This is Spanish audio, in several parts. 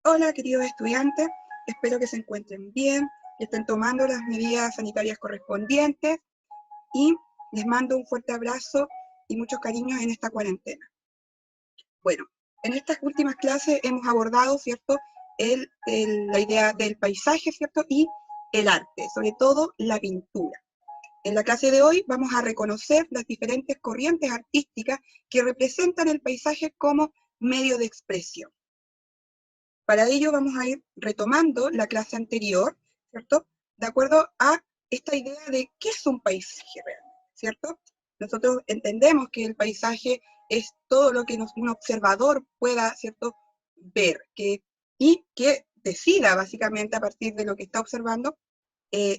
Hola, queridos estudiantes, espero que se encuentren bien, que estén tomando las medidas sanitarias correspondientes y les mando un fuerte abrazo y muchos cariños en esta cuarentena. Bueno, en estas últimas clases hemos abordado, ¿cierto?, la idea del paisaje, ¿cierto?, y el arte, sobre todo la pintura. En la clase de hoy vamos a reconocer las diferentes corrientes artísticas que representan el paisaje como medio de expresión. Para ello vamos a ir retomando la clase anterior, ¿cierto? De acuerdo a esta idea de qué es un paisaje realmente, ¿cierto? Nosotros entendemos que el paisaje es todo lo que un observador pueda, ¿cierto?, ver, y que decida básicamente a partir de lo que está observando,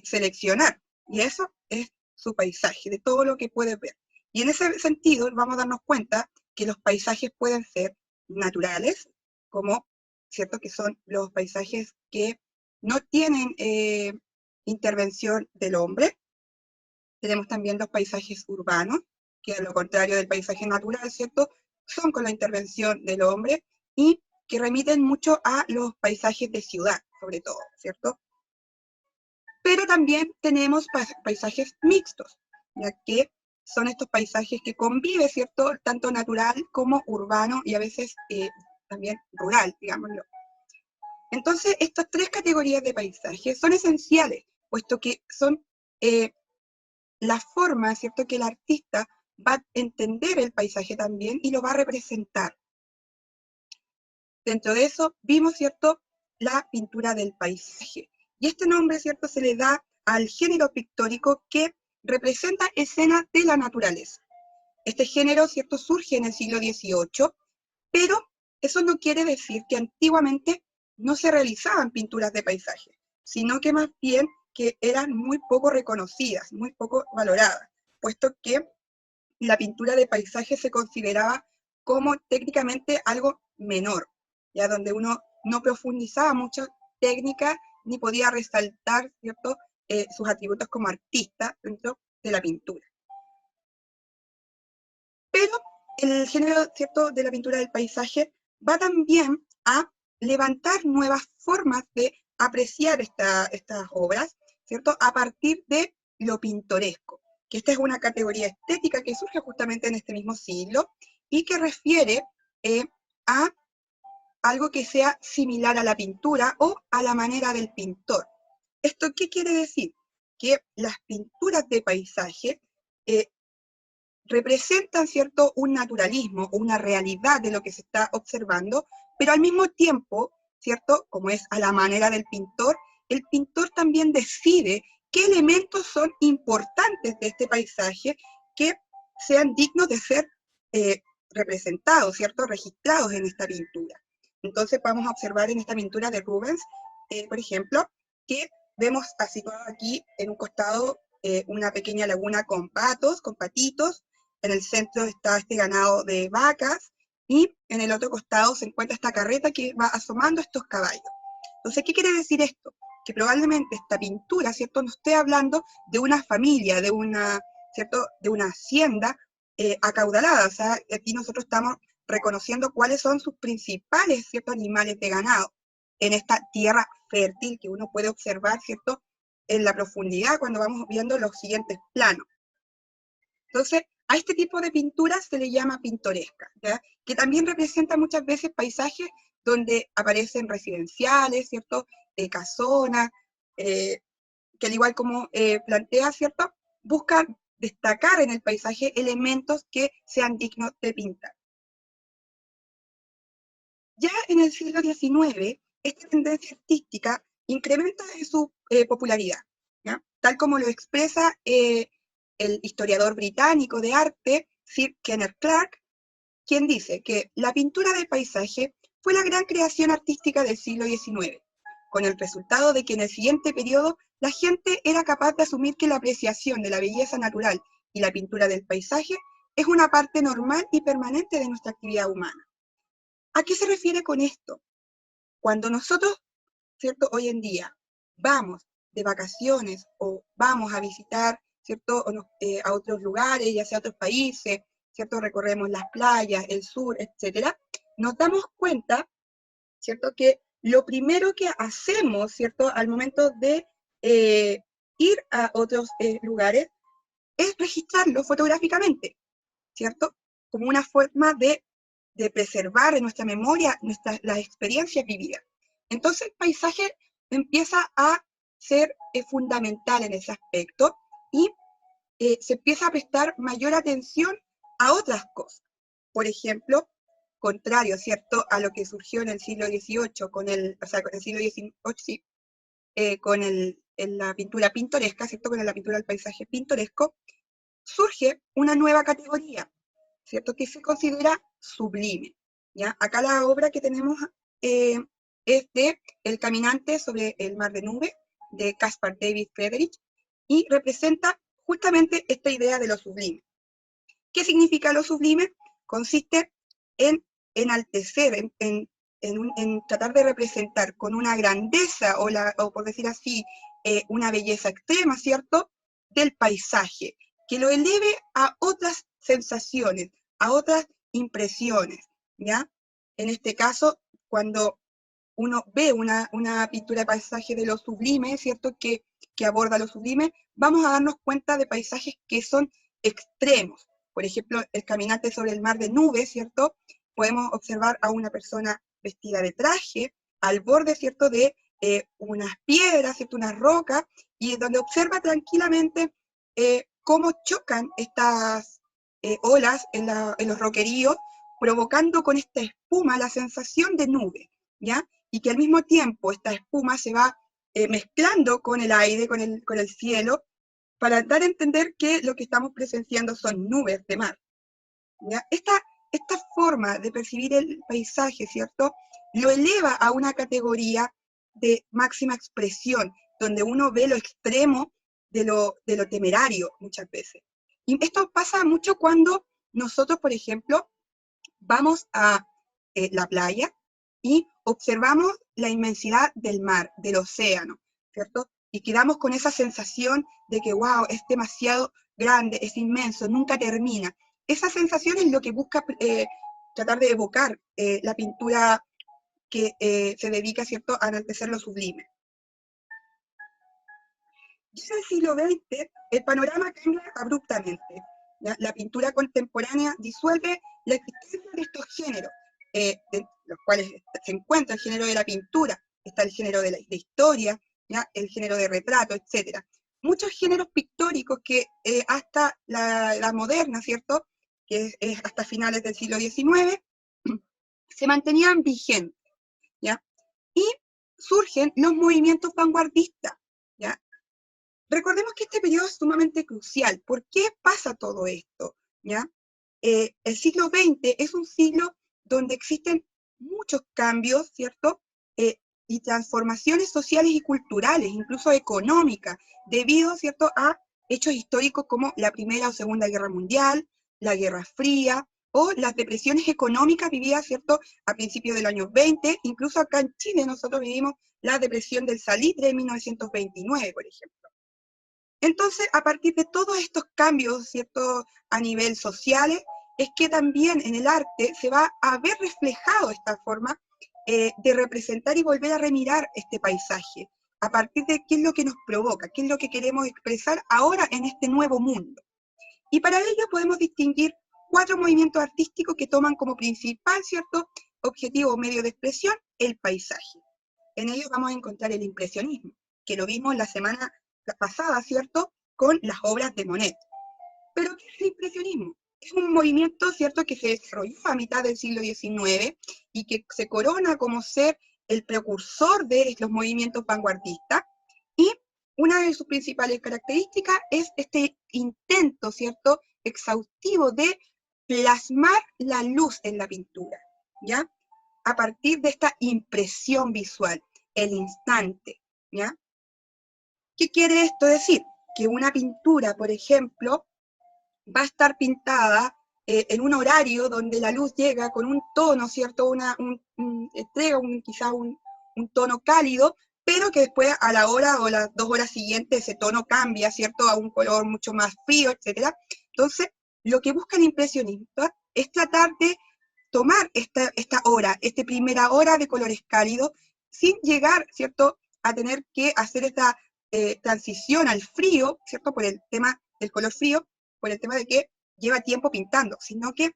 seleccionar. Y eso es su paisaje, de todo lo que puede ver. Y en ese sentido vamos a darnos cuenta que los paisajes pueden ser naturales, como, ¿cierto?, que son los paisajes que no tienen intervención del hombre. Tenemos también los paisajes urbanos, que a lo contrario del paisaje natural, ¿cierto?, son con la intervención del hombre y que remiten mucho a los paisajes de ciudad, sobre todo, ¿cierto? Pero también tenemos paisajes mixtos, ya que son estos paisajes que conviven, ¿cierto?, tanto natural como urbano y a veces también rural, digámoslo. Entonces, estas tres categorías de paisajes son esenciales, puesto que son la forma, ¿cierto?, que el artista va a entender el paisaje también y lo va a representar. Dentro de eso vimos, ¿cierto?, la pintura del paisaje. Y este nombre, ¿cierto?, se le da al género pictórico que representa escenas de la naturaleza. Este género, ¿cierto?, surge en el siglo XVIII, pero eso no quiere decir que antiguamente no se realizaban pinturas de paisaje, sino que más bien que eran muy poco reconocidas, muy poco valoradas, puesto que la pintura de paisaje se consideraba como técnicamente algo menor, ya donde uno no profundizaba mucho técnica ni podía resaltar, ¿cierto?, sus atributos como artista dentro de la pintura. Pero el género, ¿cierto?, de la pintura del paisaje va también a levantar nuevas formas de apreciar estas obras, ¿cierto?, a partir de lo pintoresco, que esta es una categoría estética que surge justamente en este mismo siglo y que refiere a algo que sea similar a la pintura o a la manera del pintor. ¿Esto qué quiere decir? Que las pinturas de paisaje representan, ¿cierto?, un naturalismo, una realidad de lo que se está observando, pero al mismo tiempo, ¿cierto?, como es a la manera del pintor, el pintor también decide qué elementos son importantes de este paisaje que sean dignos de ser representados, ¿cierto?, registrados en esta pintura. Entonces vamos a observar en esta pintura de Rubens, por ejemplo, que vemos situado aquí en un costado una pequeña laguna con patos, con patitos. En el centro está este ganado de vacas y en el otro costado se encuentra esta carreta que va asomando estos caballos. Entonces, ¿qué quiere decir esto? Que probablemente esta pintura, ¿cierto?, no esté hablando de una familia, de una, ¿cierto?, de una hacienda acaudalada. O sea, aquí nosotros estamos reconociendo cuáles son sus principales, ¿cierto?, animales de ganado en esta tierra fértil que uno puede observar, ¿cierto?, en la profundidad cuando vamos viendo los siguientes planos. Entonces, a este tipo de pintura se le llama pintoresca, ¿ya?, que también representa muchas veces paisajes donde aparecen residenciales, ¿cierto?, casonas, que al igual como plantea, ¿cierto?, buscan destacar en el paisaje elementos que sean dignos de pintar. Ya en el siglo XIX, esta tendencia artística incrementa en su popularidad, ¿ya?, tal como lo expresa el historiador británico de arte, Sir Kenneth Clark, quien dice que la pintura del paisaje fue la gran creación artística del siglo XIX, con el resultado de que en el siguiente periodo la gente era capaz de asumir que la apreciación de la belleza natural y la pintura del paisaje es una parte normal y permanente de nuestra actividad humana. ¿A qué se refiere con esto? Cuando nosotros, ¿cierto?, hoy en día vamos de vacaciones o vamos a visitar, ¿cierto?, a otros lugares, ya sea a otros países, ¿cierto?, recorremos las playas, el sur, etcétera, nos damos cuenta, ¿cierto?, que lo primero que hacemos, ¿cierto?, al momento de ir a otros lugares, es registrarlo fotográficamente, ¿cierto? Como una forma de preservar en nuestra memoria las experiencias vividas. Entonces el paisaje empieza a ser fundamental en ese aspecto y se empieza a prestar mayor atención a otras cosas. Por ejemplo, contrario, ¿cierto?, a lo que surgió en el siglo XVIII, con el siglo XVIII, sí, en la pintura pintoresca, ¿cierto?, con la pintura del paisaje pintoresco, surge una nueva categoría, ¿cierto?, que se considera sublime, ¿ya? Acá la obra que tenemos es de El caminante sobre el mar de nubes, de Caspar David Friedrich, y representa justamente esta idea de lo sublime. ¿Qué significa lo sublime? Consiste en enaltecer, en tratar de representar con una grandeza, o por decir así, una belleza extrema, ¿cierto?, del paisaje, que lo eleve a otras sensaciones, a otras impresiones, ¿ya? En este caso, cuando uno ve una pintura de paisaje de lo sublime, ¿cierto?, que aborda lo sublime, vamos a darnos cuenta de paisajes que son extremos. Por ejemplo, El caminante sobre el mar de nubes, ¿cierto? Podemos observar a una persona vestida de traje, al borde, ¿cierto?, de unas piedras, ¿cierto?, unas rocas, y donde observa tranquilamente cómo chocan estas olas en los roqueríos, provocando con esta espuma la sensación de nube, ¿ya? Y que al mismo tiempo esta espuma se va mezclando con el aire, con el cielo, para dar a entender que lo que estamos presenciando son nubes de mar, ¿ya? Esta forma de percibir el paisaje, ¿cierto?, lo eleva a una categoría de máxima expresión, donde uno ve lo extremo de lo temerario muchas veces. Y esto pasa mucho cuando nosotros, por ejemplo, vamos a la playa y observamos la inmensidad del mar, del océano, ¿cierto? Y quedamos con esa sensación de que, wow, es demasiado grande, es inmenso, nunca termina. Esa sensación es lo que busca tratar de evocar la pintura que se dedica, ¿cierto?, a enaltecer lo sublime. Ya en el siglo XX, el panorama cambia abruptamente. ¿Ya? La pintura contemporánea disuelve la existencia de estos géneros, de los cuales se encuentra el género de la pintura, está el género de historia, ¿ya?, el género de retrato, etc. Muchos géneros pictóricos que hasta la moderna, ¿cierto?, que es hasta finales del siglo XIX, se mantenían vigentes, ¿ya? Y surgen los movimientos vanguardistas, ¿ya? Recordemos que este periodo es sumamente crucial. ¿Por qué pasa todo esto? ¿Ya? El siglo XX es un siglo donde existen muchos cambios, ¿cierto?, y transformaciones sociales y culturales, incluso económicas, debido, ¿cierto?, a hechos históricos como la Primera o Segunda Guerra Mundial, la Guerra Fría, o las depresiones económicas vividas, ¿cierto?, a principios del año 20, incluso acá en Chile nosotros vivimos la depresión del salitre de 1929, por ejemplo. Entonces, a partir de todos estos cambios, ¿cierto?, a nivel social, es que también en el arte se va a ver reflejado esta forma de representar y volver a remirar este paisaje, a partir de qué es lo que nos provoca, qué es lo que queremos expresar ahora en este nuevo mundo. Y para ello podemos distinguir 4 movimientos artísticos que toman como principal, ¿cierto?, objetivo o medio de expresión el paisaje. En ellos vamos a encontrar el impresionismo, que lo vimos la semana pasada, ¿cierto?, con las obras de Monet. ¿Pero qué es el impresionismo? Es un movimiento, ¿cierto?, que se desarrolló a mitad del siglo XIX y que se corona como ser el precursor de los movimientos vanguardistas, y una de sus principales características es este intento, ¿cierto?, exhaustivo de plasmar la luz en la pintura, ¿ya?, a partir de esta impresión visual, el instante, ¿ya? ¿Qué quiere esto decir? Que una pintura, por ejemplo, va a estar pintada en un horario donde la luz llega con un tono, ¿cierto?, entrega quizá un tono cálido, pero que después a la hora o las 2 horas siguientes ese tono cambia, ¿cierto?, a un color mucho más frío, etc. Entonces, lo que busca el impresionista es tratar de tomar esta primera hora de colores cálidos, sin llegar, ¿cierto?, a tener que hacer esta transición al frío, ¿cierto?, por el tema del color frío, por el tema de que lleva tiempo pintando, sino que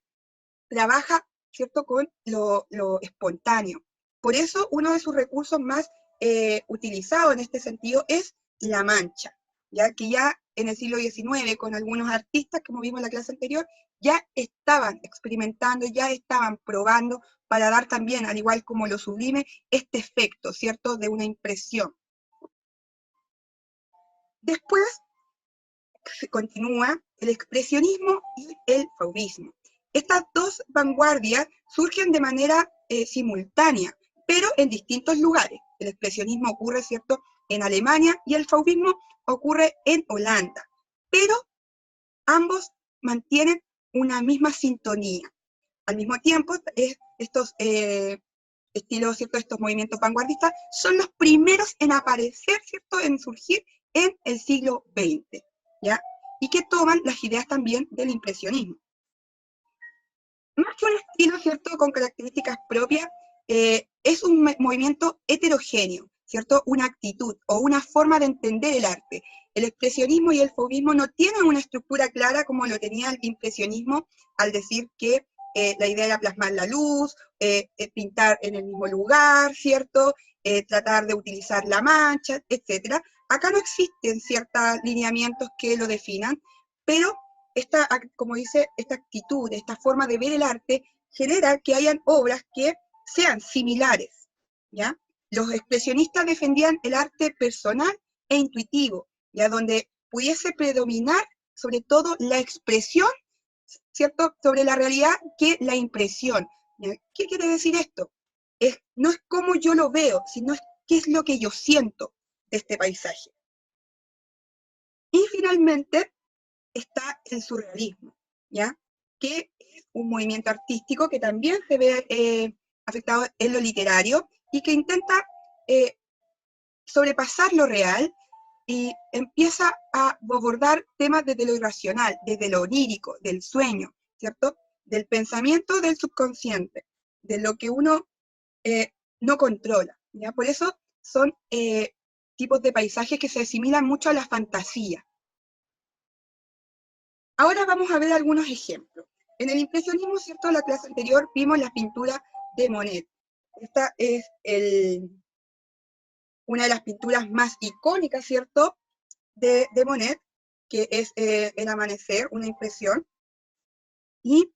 trabaja, ¿cierto?, con lo espontáneo. Por eso uno de sus recursos más utilizados en este sentido es la mancha, ya que ya en el siglo XIX, con algunos artistas, como vimos en la clase anterior, ya estaban experimentando, ya estaban probando para dar también, al igual como lo sublime, este efecto, ¿cierto?, de una impresión. Después se continúa el expresionismo y el fauvismo. Estas dos vanguardias surgen de manera simultánea, pero en distintos lugares. El expresionismo ocurre, ¿cierto?, en Alemania y el fauvismo ocurre en Holanda, pero ambos mantienen una misma sintonía. Al mismo tiempo, estos estilos, ¿cierto?, estos movimientos vanguardistas son los primeros en aparecer, ¿cierto?, en surgir en el siglo XX, ¿ya? Y que toman las ideas también del impresionismo. Más que un estilo, ¿cierto?, con características propias, es un movimiento heterogéneo, ¿cierto?, una actitud o una forma de entender el arte. El expresionismo y el fauvismo no tienen una estructura clara como lo tenía el impresionismo, al decir que la idea era plasmar la luz, pintar en el mismo lugar, ¿cierto?, tratar de utilizar la mancha, etc. Acá no existen ciertos lineamientos que lo definan, pero como dice, esta actitud, esta forma de ver el arte, genera que hayan obras que sean similares, ¿ya? Los expresionistas defendían el arte personal e intuitivo, ¿ya? Donde pudiese predominar sobre todo la expresión, ¿cierto?, sobre la realidad que la impresión. ¿Ya? ¿Qué quiere decir esto? No es como yo lo veo, sino es qué es lo que yo siento de este paisaje. Y finalmente está el surrealismo, ¿ya?, que es un movimiento artístico que también se ve afectado en lo literario y que intenta sobrepasar lo real y empieza a abordar temas desde lo irracional, desde lo onírico, del sueño, ¿cierto?, del pensamiento del subconsciente, de lo que uno no controla, ¿ya? Por eso son tipos de paisajes que se asimilan mucho a la fantasía. Ahora vamos a ver algunos ejemplos. En el impresionismo, ¿cierto?, en la clase anterior vimos la pintura de Monet. Esta es una de las pinturas más icónicas, ¿cierto?, de Monet, que es el amanecer, una impresión. Y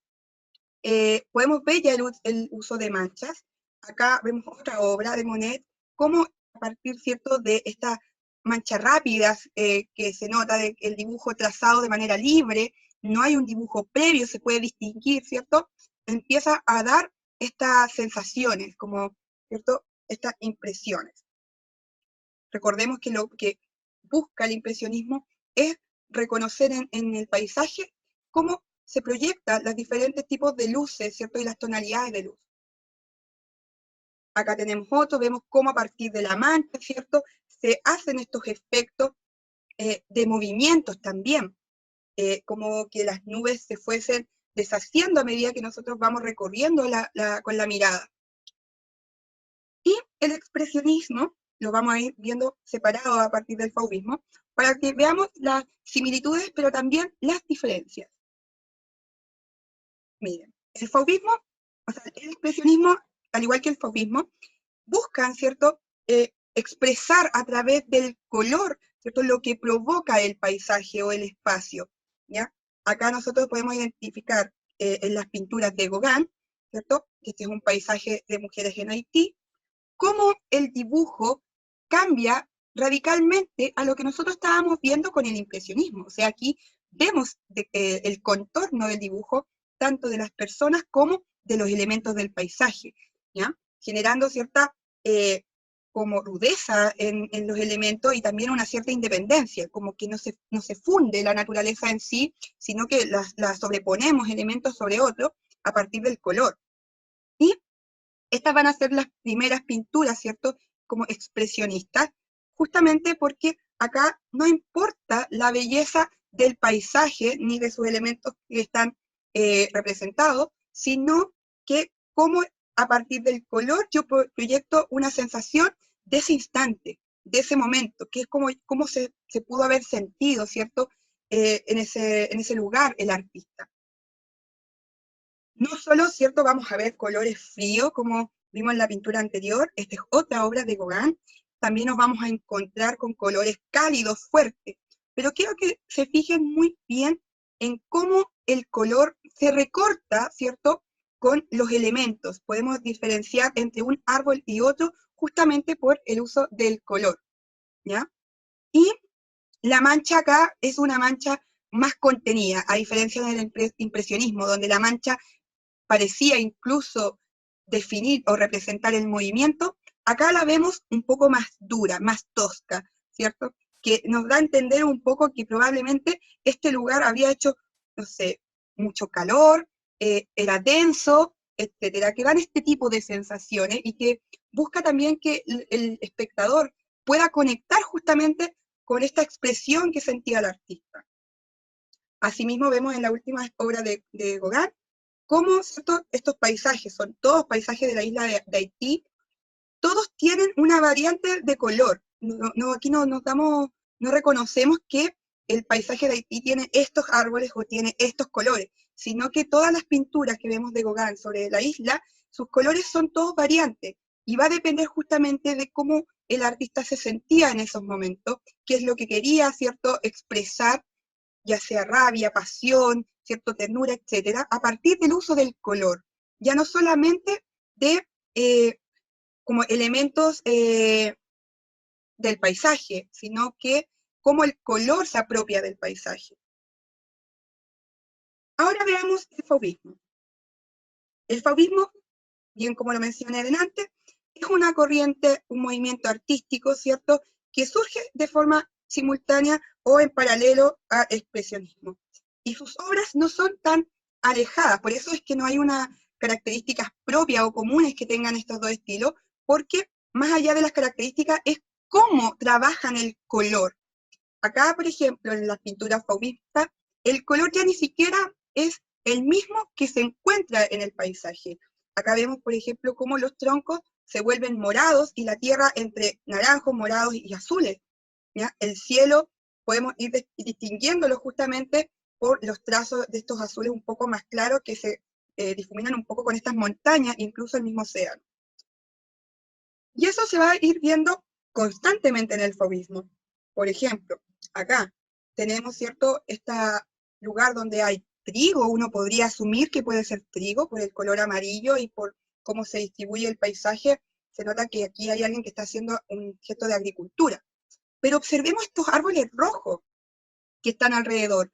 podemos ver ya el uso de manchas. Acá vemos otra obra de Monet, cómo a partir, ¿cierto?, de estas manchas rápidas que se nota del dibujo trazado de manera libre, no hay un dibujo previo, se puede distinguir, ¿cierto?, empieza a dar estas sensaciones, como, ¿cierto?, estas impresiones. Recordemos que lo que busca el impresionismo es reconocer en el paisaje cómo se proyectan los diferentes tipos de luces, ¿cierto?, y las tonalidades de luz. Acá tenemos otro, vemos cómo a partir de la mancha, ¿cierto?, se hacen estos efectos de movimientos también, como que las nubes se fuesen deshaciendo a medida que nosotros vamos recorriendo con la mirada. Y el expresionismo lo vamos a ir viendo separado a partir del fauvismo, para que veamos las similitudes, pero también las diferencias. Miren, el fauvismo, o sea, el expresionismo, al igual que el fauvismo, buscan, ¿cierto?, expresar a través del color, ¿cierto?, lo que provoca el paisaje o el espacio, ¿ya? Acá nosotros podemos identificar en las pinturas de Gauguin, ¿cierto?, que este es un paisaje de mujeres en Haití, cómo el dibujo cambia radicalmente a lo que nosotros estábamos viendo con el impresionismo. O sea, aquí vemos el contorno del dibujo, tanto de las personas como de los elementos del paisaje, ¿ya?, generando cierta como rudeza en los elementos y también una cierta independencia, como que no se funde la naturaleza en sí, sino que la sobreponemos elementos sobre otros a partir del color. Y estas van a ser las primeras pinturas, ¿cierto?, como expresionistas, justamente porque acá no importa la belleza del paisaje ni de sus elementos que están representados, sino que cómo a partir del color yo proyecto una sensación de ese instante, de ese momento, que es como se pudo haber sentido, ¿cierto?, en ese lugar el artista. No solo, ¿cierto?, vamos a ver colores fríos, como vimos en la pintura anterior, esta es otra obra de Gauguin, también nos vamos a encontrar con colores cálidos, fuertes, pero quiero que se fijen muy bien en cómo el color se recorta, ¿cierto?, con los elementos. Podemos diferenciar entre un árbol y otro justamente por el uso del color, ¿ya? Y la mancha acá es una mancha más contenida, a diferencia del impresionismo, donde la mancha parecía incluso definir o representar el movimiento, acá la vemos un poco más dura, más tosca, ¿cierto? Que nos da a entender un poco que probablemente este lugar había hecho, no sé, mucho calor, era denso, etcétera, que dan este tipo de sensaciones y que busca también que el espectador pueda conectar justamente con esta expresión que sentía el artista. Asimismo vemos en la última obra de Gauguin cómo estos paisajes, son todos paisajes de la isla de Haití, todos tienen una variante de color. Aquí no reconocemos que el paisaje de Haití tiene estos árboles o tiene estos colores, sino que todas las pinturas que vemos de Gauguin sobre la isla, sus colores son todos variantes, y va a depender justamente de cómo el artista se sentía en esos momentos, qué es lo que quería, ¿cierto?, expresar, ya sea rabia, pasión, cierto, ternura, etcétera, a partir del uso del color, ya no solamente de como elementos del paisaje, sino que cómo el color se apropia del paisaje. Ahora veamos el fauvismo. El fauvismo, bien como lo mencioné delante, es una corriente, un movimiento artístico, ¿cierto?, que surge de forma simultánea o en paralelo al expresionismo. Y sus obras no son tan alejadas, por eso es que no hay unas características propias o comunes que tengan estos dos estilos, porque más allá de las características es cómo trabajan el color. Acá, por ejemplo, en las pinturas fauvistas, el color ya ni siquiera es el mismo que se encuentra en el paisaje. Acá vemos, por ejemplo, cómo los troncos se vuelven morados y la tierra entre naranjos, morados y azules, ¿ya? El cielo podemos ir distinguiéndolo justamente por los trazos de estos azules un poco más claros que se difuminan un poco con estas montañas, incluso el mismo océano. Y eso se va a ir viendo constantemente en el fauvismo. Por ejemplo, acá tenemos, ¿cierto?, este lugar donde hay trigo, uno podría asumir que puede ser trigo por el color amarillo y por cómo se distribuye el paisaje, se nota que aquí hay alguien que está haciendo un gesto de agricultura. Pero observemos estos árboles rojos que están alrededor.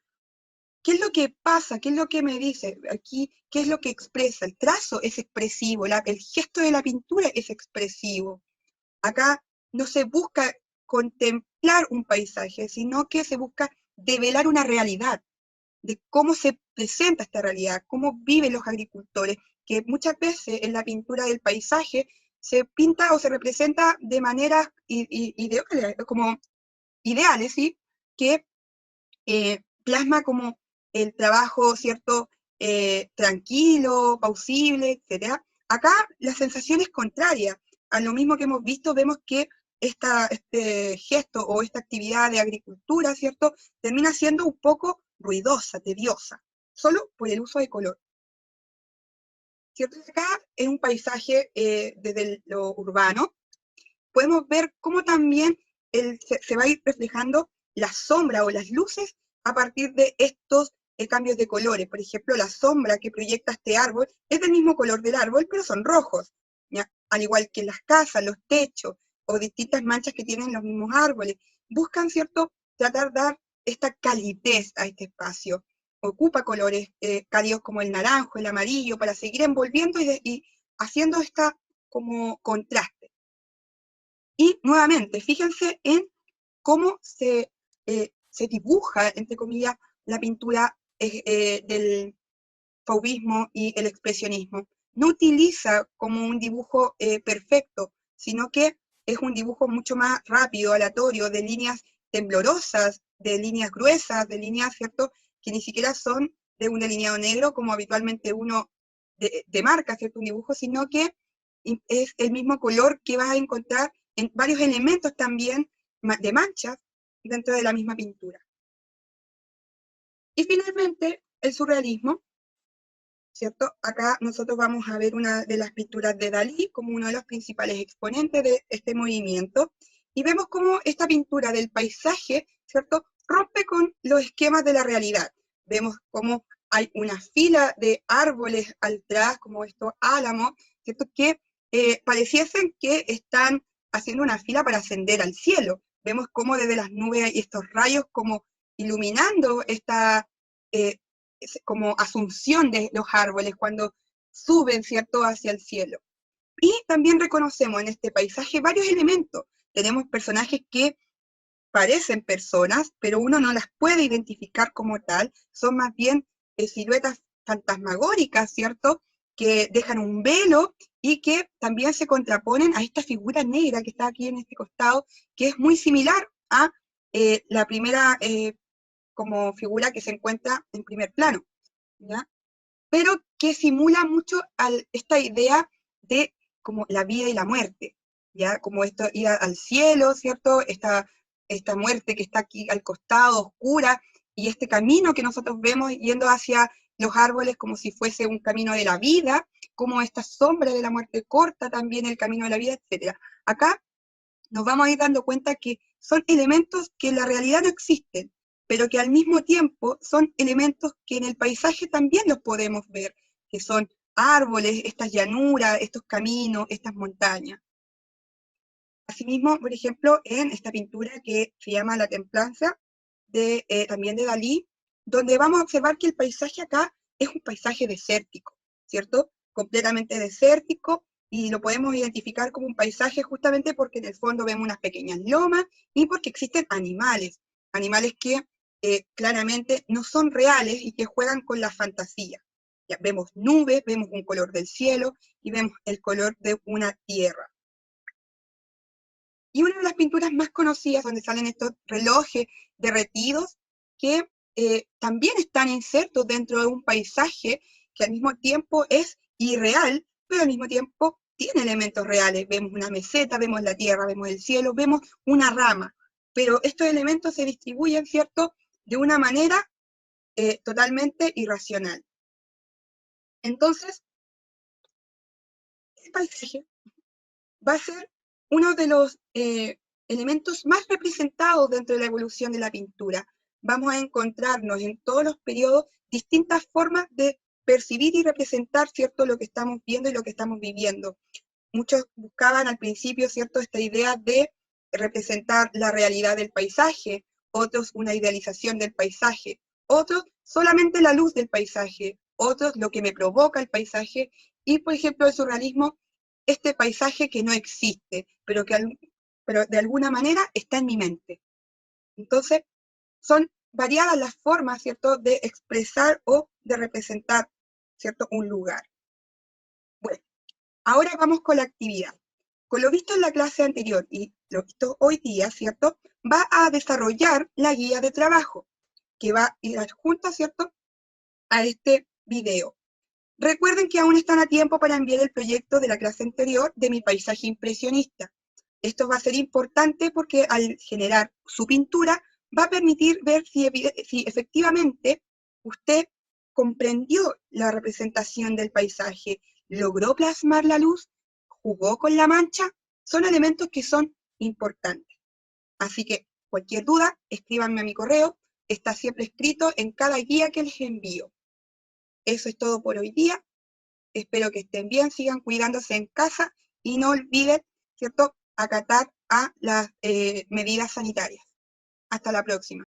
¿Qué es lo que pasa? ¿Qué es lo que me dice? Aquí, ¿qué es lo que expresa? El trazo es expresivo, el gesto de la pintura es expresivo. Acá no se busca contemplar un paisaje, sino que se busca develar una realidad, de cómo se presenta esta realidad, cómo viven los agricultores, que muchas veces en la pintura del paisaje se pinta o se representa de maneras como ideales, ¿sí?, que plasma como el trabajo, ¿cierto?, tranquilo, pausible, etc. Acá la sensación es contraria. A lo mismo que hemos visto, vemos que este gesto o esta actividad de agricultura, ¿cierto?, termina siendo un poco ruidosa, tediosa, solo por el uso de color. ¿Cierto? Acá en un paisaje desde lo urbano, podemos ver cómo también se va a ir reflejando la sombra o las luces a partir de estos cambios de colores. Por ejemplo, la sombra que proyecta este árbol es del mismo color del árbol, pero son rojos, ¿ya? Al igual que las casas, los techos o distintas manchas que tienen los mismos árboles. Buscan, ¿cierto?, tratar de dar esta calidez a este espacio. Ocupa colores cálidos como el naranjo, el amarillo, para seguir envolviendo y haciendo esta como contraste. Y nuevamente, fíjense en cómo se dibuja, entre comillas, la pintura del fauvismo y el expresionismo. No utiliza como un dibujo perfecto, sino que es un dibujo mucho más rápido, aleatorio, de líneas temblorosas, de líneas gruesas, de líneas, ¿cierto?, que ni siquiera son de un delineado negro, como habitualmente uno de marca, ¿cierto? Un dibujo, sino que es el mismo color que vas a encontrar en varios elementos también de manchas dentro de la misma pintura. Y finalmente, el surrealismo, ¿cierto? Acá nosotros vamos a ver una de las pinturas de Dalí como uno de los principales exponentes de este movimiento, y vemos cómo esta pintura del paisaje, ¿cierto?, rompe con los esquemas de la realidad. Vemos cómo hay una fila de árboles atrás, como estos álamos, ¿cierto?, que pareciesen que están haciendo una fila para ascender al cielo. Vemos cómo desde las nubes hay estos rayos como iluminando esta como asunción de los árboles cuando suben, ¿cierto?, hacia el cielo. Y también reconocemos en este paisaje varios elementos. Tenemos personajes que parecen personas, pero uno no las puede identificar como tal, son más bien siluetas fantasmagóricas, ¿cierto?, que dejan un velo y que también se contraponen a esta figura negra que está aquí en este costado, que es muy similar a la primera como figura que se encuentra en primer plano, ¿ya? Pero que simula mucho esta idea de como la vida y la muerte, ¿ya? Como esto, ir al cielo, ¿cierto? Esta muerte que está aquí al costado, oscura, y este camino que nosotros vemos yendo hacia los árboles como si fuese un camino de la vida, como esta sombra de la muerte corta también el camino de la vida, etc. Acá nos vamos a ir dando cuenta que son elementos que en la realidad no existen, pero que al mismo tiempo son elementos que en el paisaje también los podemos ver, que son árboles, estas llanuras, estos caminos, estas montañas. Asimismo, por ejemplo, en esta pintura que se llama La Templanza, también de Dalí, donde vamos a observar que el paisaje acá es un paisaje desértico, ¿cierto? Completamente desértico, y lo podemos identificar como un paisaje justamente porque en el fondo vemos unas pequeñas lomas y porque existen animales, animales que claramente no son reales y que juegan con la fantasía. Ya, vemos nubes, vemos un color del cielo y vemos el color de una tierra. Y una de las pinturas más conocidas donde salen estos relojes derretidos que también están insertos dentro de un paisaje que al mismo tiempo es irreal, pero al mismo tiempo tiene elementos reales. Vemos una meseta, vemos la tierra, vemos el cielo, vemos una rama, pero estos elementos se distribuyen, ¿cierto?, de una manera totalmente irracional. Entonces, el paisaje va a ser uno de los elementos más representados dentro de la evolución de la pintura. Vamos a encontrarnos en todos los periodos distintas formas de percibir y representar, ¿cierto?, lo que estamos viendo y lo que estamos viviendo. Muchos buscaban al principio, ¿cierto?, esta idea de representar la realidad del paisaje, otros una idealización del paisaje, otros solamente la luz del paisaje, otros lo que me provoca el paisaje, y por ejemplo el surrealismo, este paisaje que no existe, pero que pero de alguna manera está en mi mente. Entonces, son variadas las formas, ¿cierto?, de expresar o de representar, ¿cierto?, un lugar. Bueno, ahora vamos con la actividad. Con lo visto en la clase anterior y lo visto hoy día, ¿cierto?, va a desarrollar la guía de trabajo, que va a ir adjunta, ¿cierto?, a este video. Recuerden que aún están a tiempo para enviar el proyecto de la clase anterior de mi paisaje impresionista. Esto va a ser importante porque al generar su pintura va a permitir ver si efectivamente usted comprendió la representación del paisaje, logró plasmar la luz, jugó con la mancha. Son elementos que son importantes. Así que cualquier duda, escríbanme a mi correo, está siempre escrito en cada guía que les envío. Eso es todo por hoy día. Espero que estén bien, sigan cuidándose en casa y no olviden, ¿cierto?, acatar a las medidas sanitarias. Hasta la próxima.